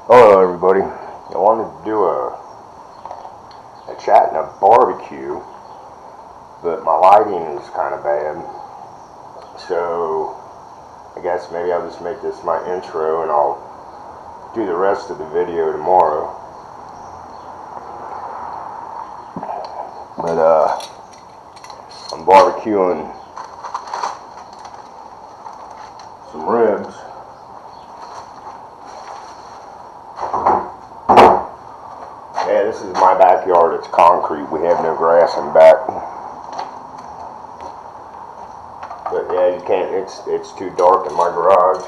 Hello everybody. I wanted to do a chat and a barbecue, but my lighting is kind of bad. So I guess maybe I'll just make this my intro and I'll do the rest of the video tomorrow. But I'm barbecuing some ribs. Yeah, this is my backyard. It's concrete. We have no grass in back. But yeah, you can't, it's too dark in my garage.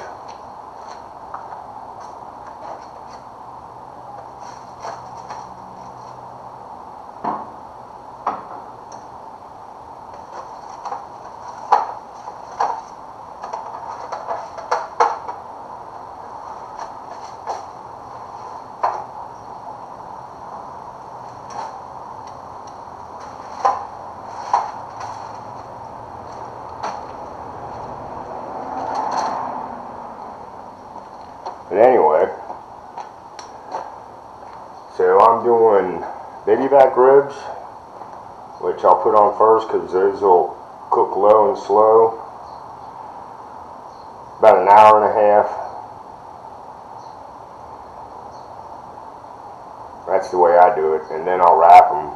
But anyway, so I'm doing baby back ribs, which I'll put on first because those will cook low and slow, about an hour and a half. That's the way I do it, and then I'll wrap them,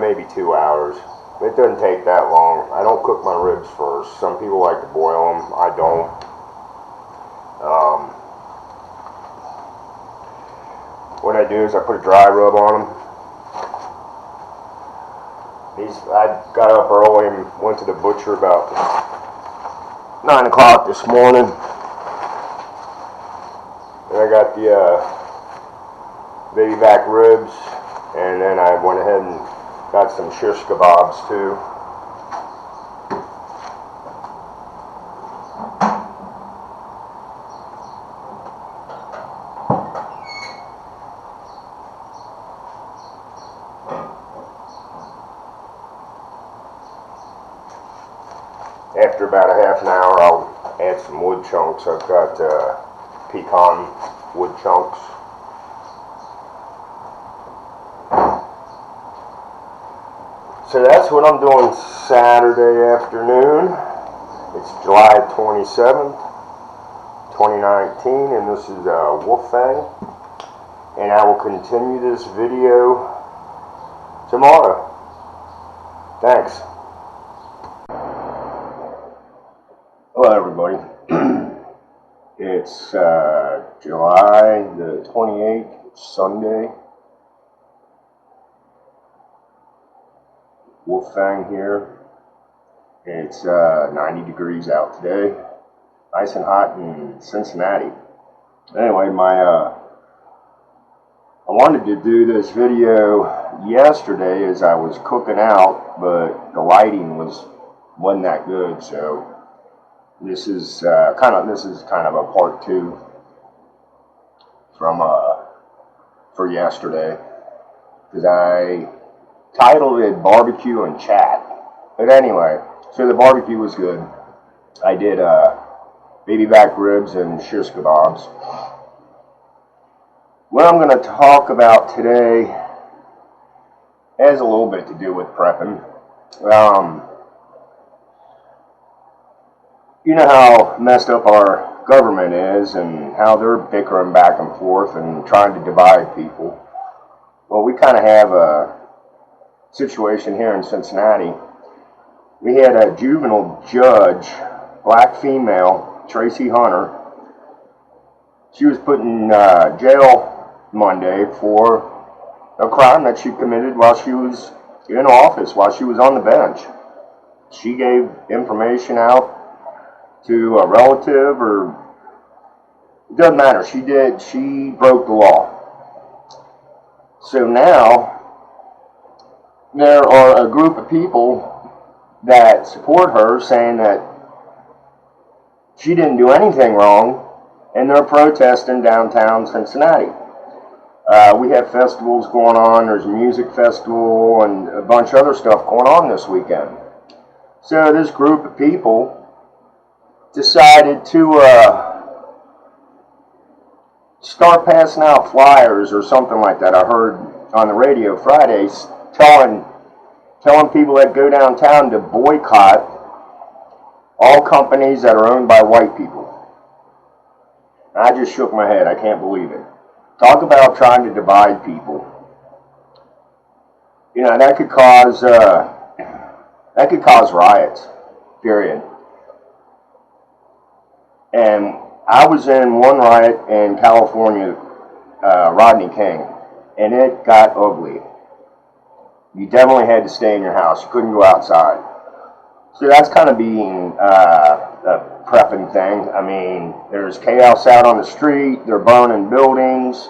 maybe 2 hours. It doesn't take that long. I don't cook my ribs first. Some people like to boil them. I don't. What I do is I put a dry rub on them. I got up early and went to the butcher about 9 o'clock this morning. And I got the baby back ribs, and then I went ahead and got some shish kebabs too. After about a half an hour, I'll add some wood chunks. I've got pecan wood chunks. So that's what I'm doing Saturday afternoon. It's July 27th, 2019, and this is Wolfgang. And I will continue this video tomorrow. Thanks. Hello everybody. It's July the 28th, Sunday. Wolfgang here. It's 90 degrees out today. Nice and hot in Cincinnati. Anyway, I wanted to do this video yesterday as I was cooking out, but the lighting wasn't that good, so this is kind of a part 2 from for yesterday, because I titled it BBQ and CHAT. But anyway, so the barbecue was good. I did baby back ribs and shish kebabs. What I'm going to talk about today has a little bit to do with prepping. You know how messed up our government is and how they're bickering back and forth and trying to divide people. Well, we kind of have a situation here in Cincinnati. We had a juvenile judge, black female, Tracy Hunter. She was put in jail Monday for a crime that she committed while she was in office, while she was on the bench. She gave information out to a relative, or it doesn't matter. She broke the law. So now there are a group of people that support her, saying that she didn't do anything wrong, and they're protesting downtown Cincinnati. We have festivals going on. There's a music festival and a bunch of other stuff going on this weekend. So this group of people decided to start passing out flyers or something like that. I heard on the radio Fridays telling people that go downtown to boycott all companies that are owned by white people. I just shook my head. I can't believe it. Talk about trying to divide people. You know, that could cause riots, period. And I was in one riot in California, Rodney King, and it got ugly. You definitely had to stay in your house. You couldn't go outside. So that's kind of being a prepping thing. I mean, there's chaos out on the street. They're burning buildings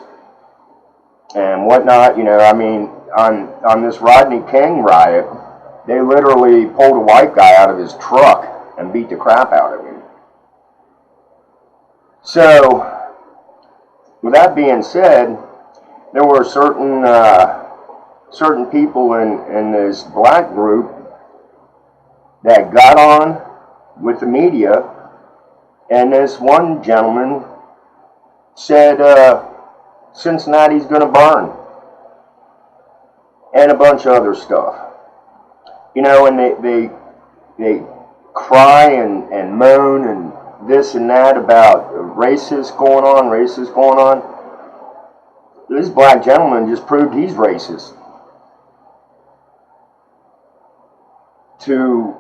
and whatnot. You know, I mean, on this Rodney King riot, they literally pulled a white guy out of his truck and beat the crap out of him. So, with that being said, there were certain people in this black group that got on with the media, and this one gentleman said Cincinnati's going to burn, and a bunch of other stuff. You know, and they cry and moan and this and that about racist going on. This black gentleman just proved he's racist. To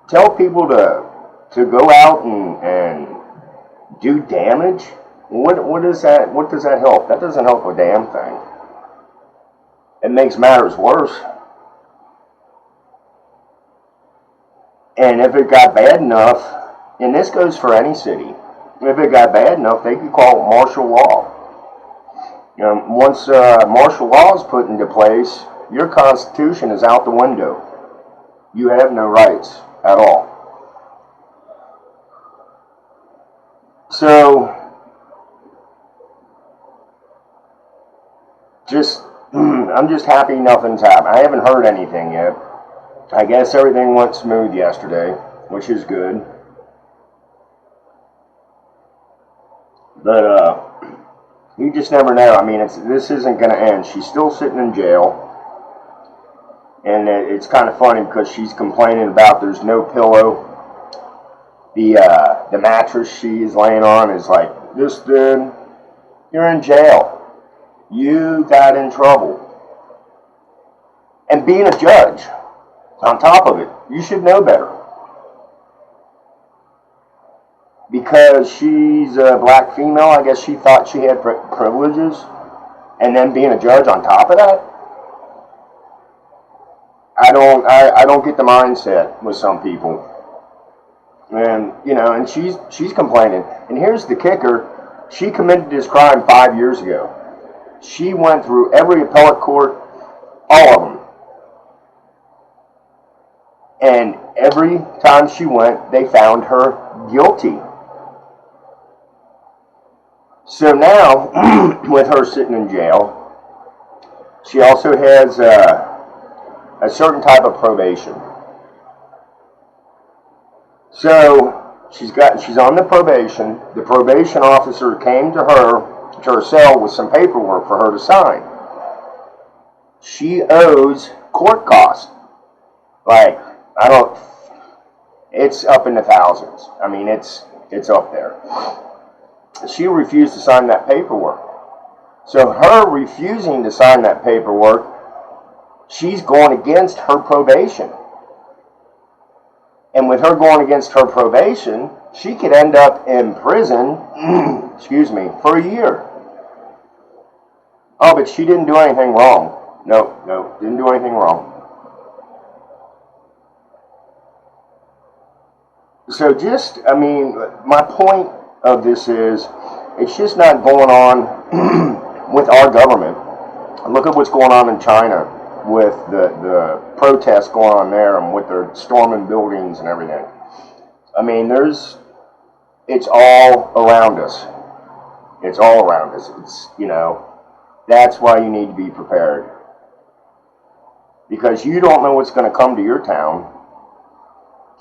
tell people to go out and do damage, what does that help? That doesn't help a damn thing. It makes matters worse. And if it got bad enough, and this goes for any city, if it got bad enough, they could call it martial law. You know, once martial law is put into place, your constitution is out the window. You have no rights at all. So, I'm just happy nothing's happened. I haven't heard anything yet. I guess everything went smooth yesterday, which is good. But you just never know. I mean, this isn't going to end. She's still sitting in jail. And it's kind of funny because she's complaining about there's no pillow. The mattress she's laying on is like, this dude, you're in jail. You got in trouble. And being a judge, on top of it, you should know better. Because she's a black female, I guess she thought she had privileges. And then being a judge on top of that? I don't get the mindset with some people. And, you know, and she's complaining. And here's the kicker. She committed this crime 5 years ago. She went through every appellate court, all of them. And every time she went, they found her guilty. So now, with her sitting in jail, she also has a certain type of probation. So she's on the probation. The probation officer came to her cell with some paperwork for her to sign. She owes court costs. Like, it's up in the thousands. I mean, it's up there. She refused to sign that paperwork. So her refusing to sign that paperwork, she's going against her probation. And with her going against her probation, she could end up in prison, for a year. Oh, but she didn't do anything wrong. No, didn't do anything wrong. So my point of this is, it's just not going on with our government. Look at what's going on in China with the protests going on there and with their storming buildings and everything. I mean, it's all around us. It's all around us. It's, that's why you need to be prepared. Because you don't know what's going to come to your town.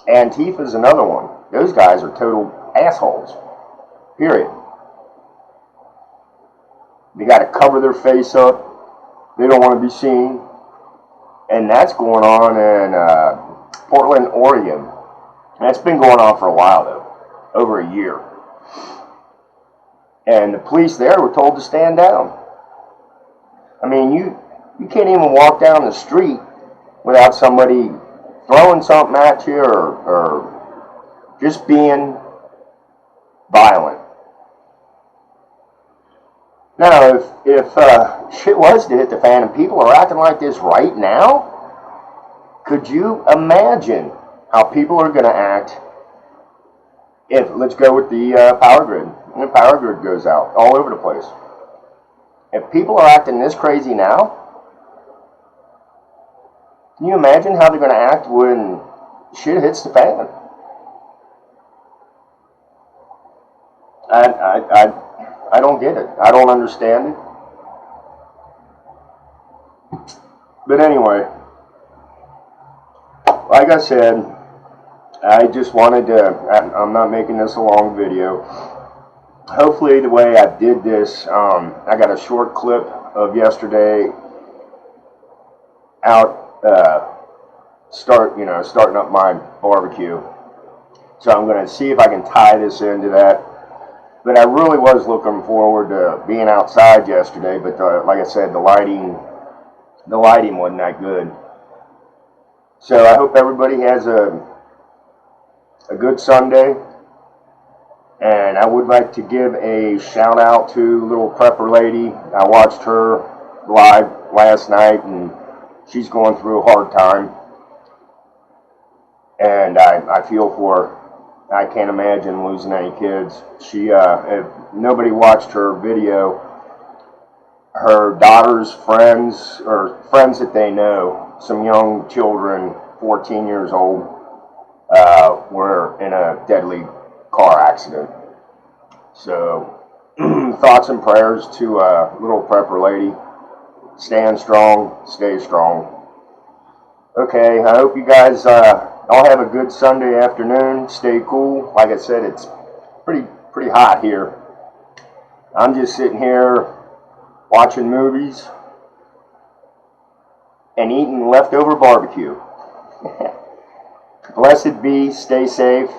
Antifa's another one. Those guys are total assholes. Period. got to cover their face up. They don't want to be seen. And that's going on in Portland, Oregon. That's been going on for a while, though, over a year. And the police there were told to stand down. I mean, you can't even walk down the street without somebody throwing something at you or just being violent. Now, if shit was to hit the fan and people are acting like this right now, could you imagine how people are going to act if, let's go with the power grid, and the power grid goes out all over the place. If people are acting this crazy now, can you imagine how they're going to act when shit hits the fan? I don't get it. I don't understand it. But anyway, like I said, I just wanted to, I'm not making this a long video. Hopefully the way I did this, I got a short clip of yesterday out starting up my barbecue. So I'm going to see if I can tie this into that. But I really was looking forward to being outside yesterday, but like I said, the lighting wasn't that good. So I hope everybody has a good Sunday. And I would like to give a shout out to little prepper lady. I watched her live last night, and she's going through a hard time. And I feel for her. I can't imagine losing any kids. She, if nobody watched her video, her daughter's friends, or friends that they know, some young children, 14 years old, were in a deadly car accident. So, thoughts and prayers to little prepper lady. Stand strong, stay strong. Okay, I hope you guys all have a good Sunday afternoon. Stay cool. Like I said, it's pretty hot here. I'm just sitting here watching movies and eating leftover barbecue. Blessed be, stay safe.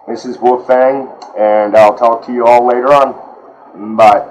This is Wolfang, and I'll talk to you all later on. Bye.